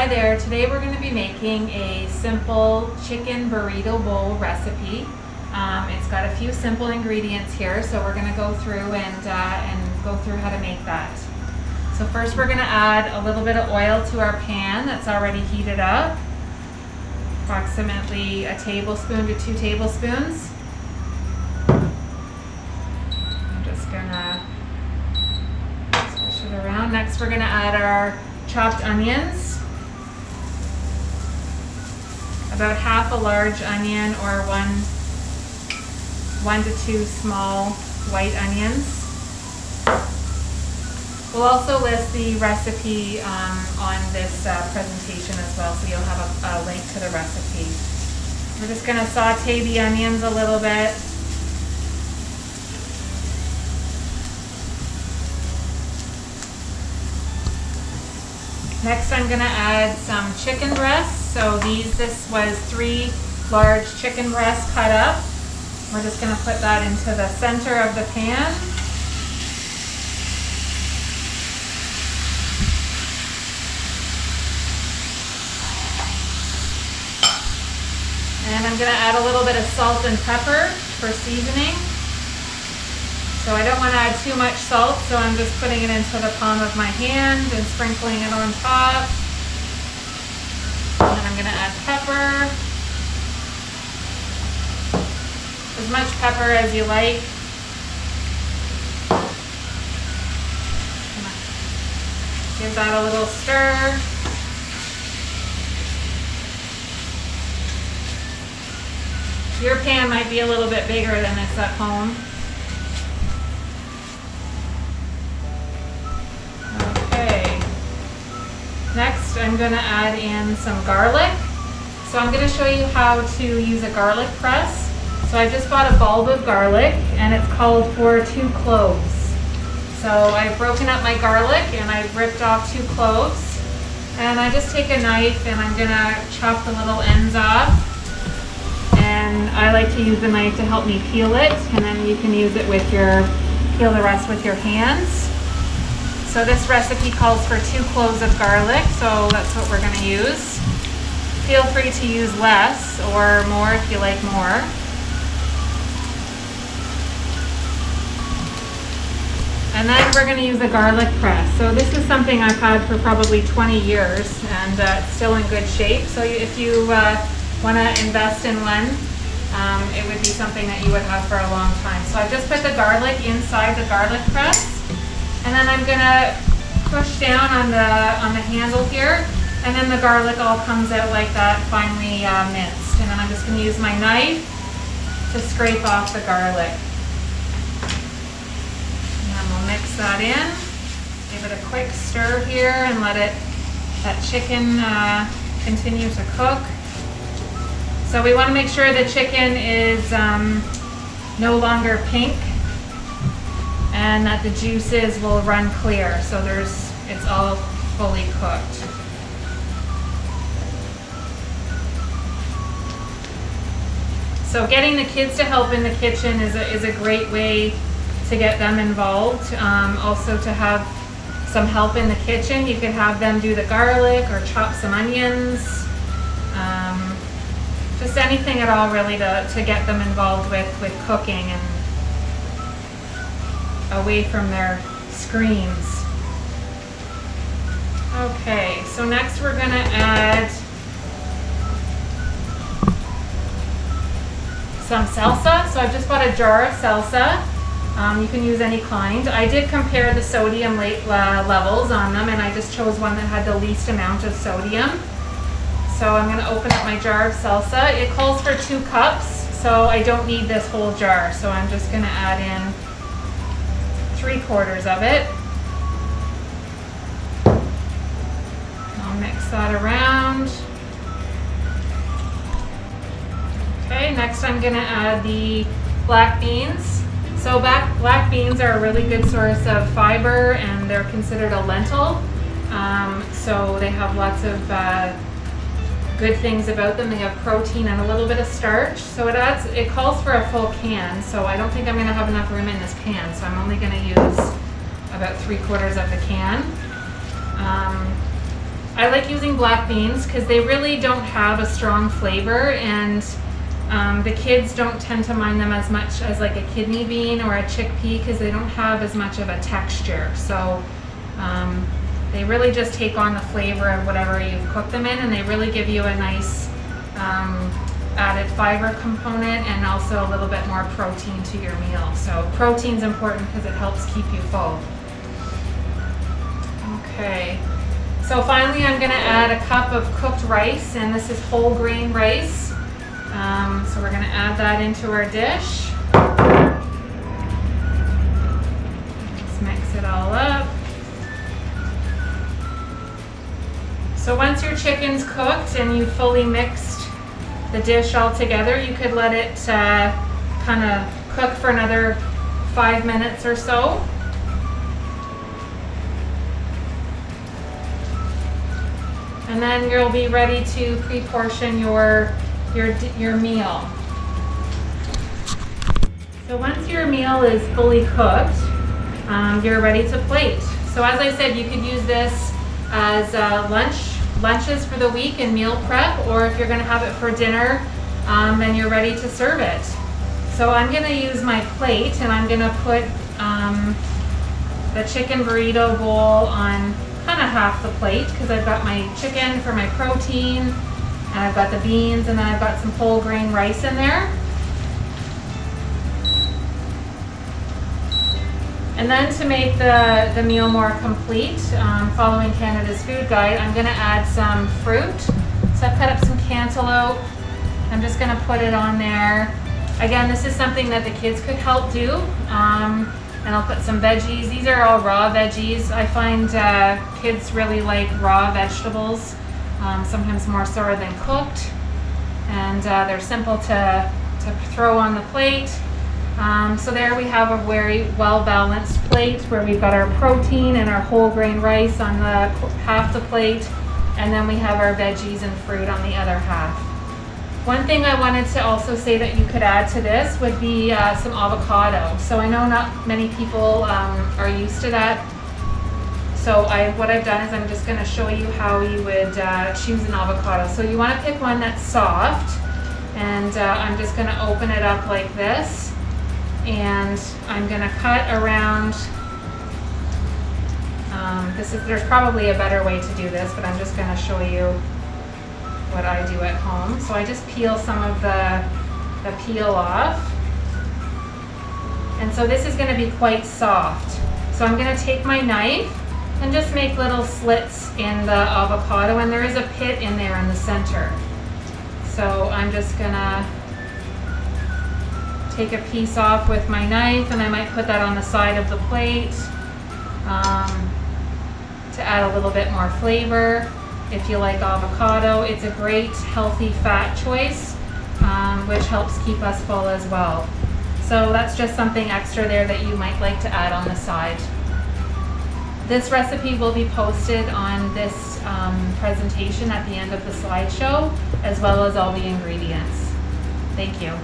Hi there, today we're going to be making a simple chicken burrito bowl recipe. It's got a few simple ingredients here, so we're going to go through and go through how to make that. So first we're going to add a little bit of oil to our pan that's already heated up. Approximately a tablespoon to 2 tablespoons. I'm just going to switch it around. Next we're going to add our chopped onions. About half a large onion or one to 2 small white onions. We'll also list the recipe on this presentation as well, so you'll have a link to the recipe. We're just going to saute the onions a little bit. Next I'm going to add some chicken breasts. So this was 3 large chicken breasts cut up. We're just going to put that into the center of the pan. And I'm going to add a little bit of salt and pepper for seasoning. So I don't want to add too much salt, so I'm just putting it into the palm of my hand and sprinkling it on top. And then I'm going to add pepper. As much pepper as you like. Give that a little stir. Your pan might be a little bit bigger than this at home. Next, I'm going to add in some garlic. So I'm going to show you how to use a garlic press. So I just bought a bulb of garlic and it's called for 2 cloves. So I've broken up my garlic and I've ripped off 2 cloves. And I just take a knife and I'm going to chop the little ends off. And I like to use the knife to help me peel it. And then you can use it with peel the rest with your hands. So this recipe calls for 2 cloves of garlic, so that's what we're going to use. Feel free to use less or more if you like more. And then we're going to use a garlic press. So this is something I've had for probably 20 years and it's still in good shape. So if you want to invest in one, it would be something that you would have for a long time. So I've just put the garlic inside the garlic press. And then I'm going to push down on the handle here, and then the garlic all comes out like that, finely minced. And then I'm just going to use my knife to scrape off the garlic. And then we'll mix that in, give it a quick stir here, and let that chicken continue to cook. So we want to make sure the chicken is no longer pink, and that the juices will run clear, so it's all fully cooked. So getting the kids to help in the kitchen is a great way to get them involved. Also to have some help in the kitchen, you could have them do the garlic or chop some onions. Just anything at all really to get them involved with cooking and away from their screens. Okay, so next we're going to add some salsa. So I've just bought a jar of salsa. You can use any kind. I did compare the sodium levels on them, and I just chose one that had the least amount of sodium. So I'm going to open up my jar of salsa. It calls for 2 cups, so I don't need this whole jar. So I'm just going to add in 3/4 of it. I'll mix that around. Okay, next I'm going to add the black beans. So black beans are a really good source of fiber, and they're considered a lentil. So they have lots of good things about them. They have protein and a little bit of starch. So it calls for a full can. So I don't think I'm going to have enough room in this pan. So I'm only going to use about 3/4 of the can. I like using black beans because they really don't have a strong flavor, and the kids don't tend to mind them as much as like a kidney bean or a chickpea because they don't have as much of a texture. So they really just take on the flavor of whatever you've cooked them in, and they really give you a nice added fiber component and also a little bit more protein to your meal. So protein's important because it helps keep you full. Okay, so finally I'm going to add a cup of cooked rice, and this is whole grain rice. So we're going to add that into our dish. Just mix it all up. So once your chicken's cooked and you've fully mixed the dish all together, you could let it kind of cook for another 5 minutes or so. And then you'll be ready to pre-portion your meal. So once your meal is fully cooked, you're ready to plate. So as I said, you could use this as lunches for the week and meal prep, or if you're going to have it for dinner, then you're ready to serve it. So I'm going to use my plate, and I'm going to put the chicken burrito bowl on kind of half the plate because I've got my chicken for my protein, and I've got the beans, and then I've got some whole grain rice in there. And then to make the meal more complete, following Canada's food guide, I'm going to add some fruit. So I've cut up some cantaloupe. I'm just going to put it on there. Again, this is something that the kids could help do. And I'll put some veggies. These are all raw veggies. I find kids really like raw vegetables, sometimes more so than cooked. And they're simple to throw on the plate. So there we have a very well-balanced plate where we've got our protein and our whole grain rice on the half the plate, and then we have our veggies and fruit on the other half. One thing I wanted to also say that you could add to this would be some avocado. So I know not many people are used to that. So what I've done is I'm just going to show you how you would choose an avocado. So you want to pick one that's soft, and I'm just going to open it up like this. And I'm going to cut around, there's probably a better way to do this, but I'm just going to show you what I do at home. So I just peel some of the peel off. And so this is going to be quite soft. So I'm going to take my knife and just make little slits in the avocado, and there is a pit in there in the center. So I'm just going to take a piece off with my knife, and I might put that on the side of the plate to add a little bit more flavor. If you like avocado, it's a great healthy fat choice, which helps keep us full as well. So that's just something extra there that you might like to add on the side. This recipe will be posted on this presentation at the end of the slideshow, as well as all the ingredients. Thank you.